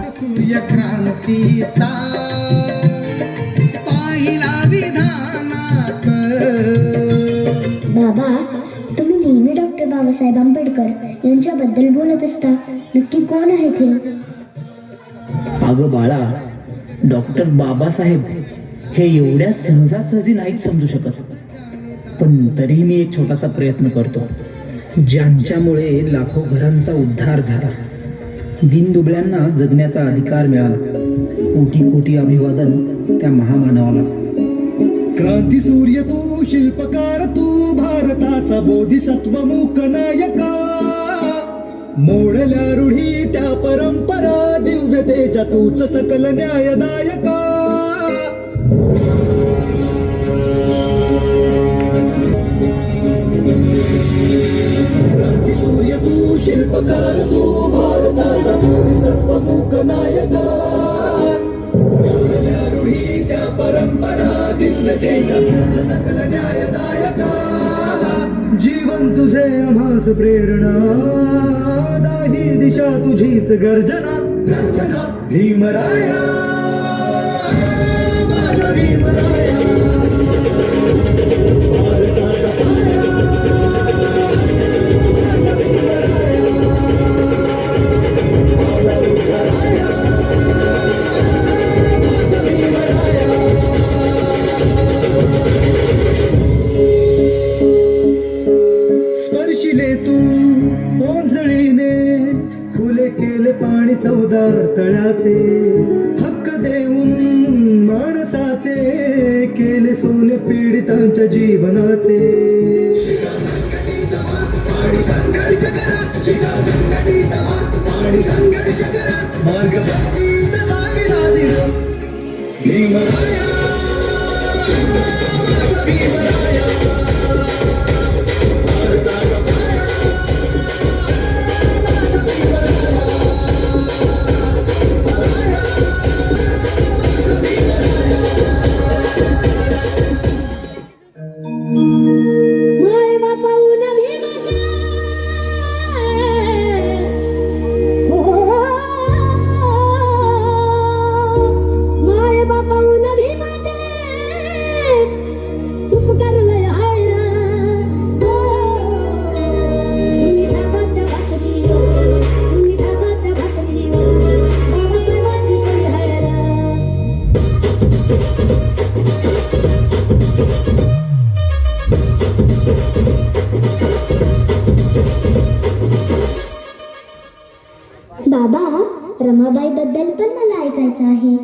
सूर्यक्रांतीचा पाहिला विधानात. बाबा, तुम्ही नेहमी डॉक्टर बाबासाहेब आंबेडकर यांच्याबद्दल बोलत असता. नक्की कोण आहे ते? अगं बाळा, डॉक्टर बाबासाहेब हे एवढ्या सहजासहजी नाहीत समजू शकत, पण तरीही मी एक छोटासा प्रयत्न करतो. ज्यांच्यामुळे लाखो घरांचा उद्धार झाला, दीनदुबळ्यांना जगण्याचा अधिकार मिळाला, कोटी कोटी अभिवादन त्या महामानवाला. क्रांती सूर्य तू, शिल्पकार तू, भारताचा बोधिसत्व मूक नायका. मोडल्या रूढी त्या परंपरा, दिव्यतेच्या तूच सकल न्यायदायका. क्रांती सूर्य तू, शिल्पकार तू, भारताचा बोधिसत्व मूक नायका. मोडल्या रूढी त्या परंपरा, दिव्यतेच्या तूच सकल न्यायदायका. जीवन तुझे आम्हास प्रेरणा, दाही दिशा तुझीच गर्जना. गर्जना भीमराया, माझा भीमराया. भारताचा पाया, माझा भीमराया. माझा भीमराया, माझा भीमराया. स्पर्शिले तू ओंजळीने, खुले केले पाणी चौदार तळ्याचे. हक्क देऊन माणसाचे, केले सोने पीडितांच्या जीवनाचे. आणि संघर्ष करा, संघटित आणि संघर्ष करा. मार्ग बदलीत लागला दिल भीमराया, भीमराया. बाबा, रमाबाई बद्दल पण मला ऐकायचं आहे.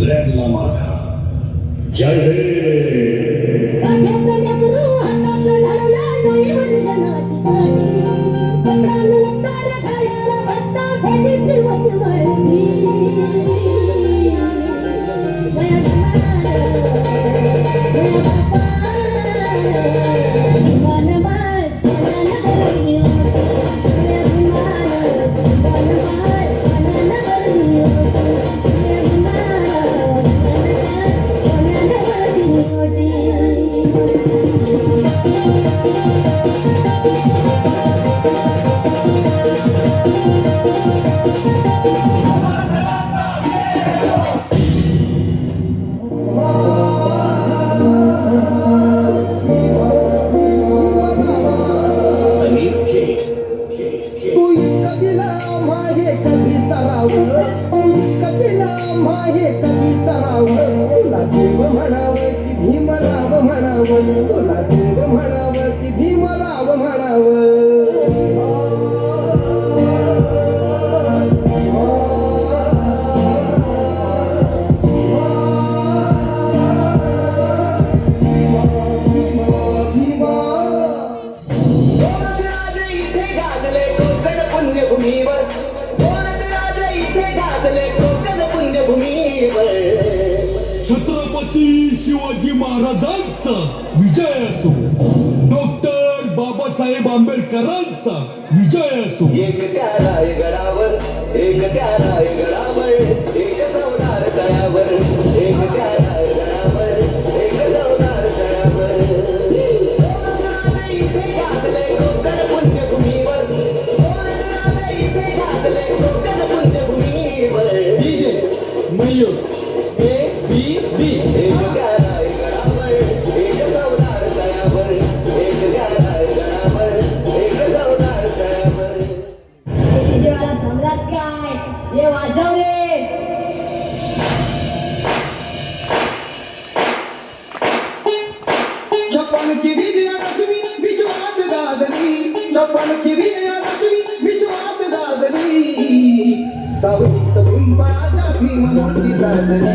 दुसऱ्यांना माझा जय हे तुला देव म्हणावं की भीमराव म्हणावं तुला देव म्हणावं की भीमराव छत्रपती शिवाजी महाराजांचा विजय असो, डॉक्टर बाबासाहेब आंबेडकरांचा विजय असो. एक त्या रायगडावर एक त्या रायगडावर एक चौदार तळ्यावर एक त्या रायगडावर एक चौदार तळ्यावर इथे गाजले कोकण पुण्यभूमीवर इथे गाजले कोकण पुण्यभूमीवर मयूर एक त्या रायगडावर एक चौदार तळ्यावर एक त्या रायगडावर एक चौदार तळ्यावर देवाला थांबलाच काय हे वाजव रे. छप्पनची विजयादशमी बिचवात गाजली छप्पनची विजयादशमी बिचवात गाजली सावलीत पिंपळाच्या भीममूर्ती गाजली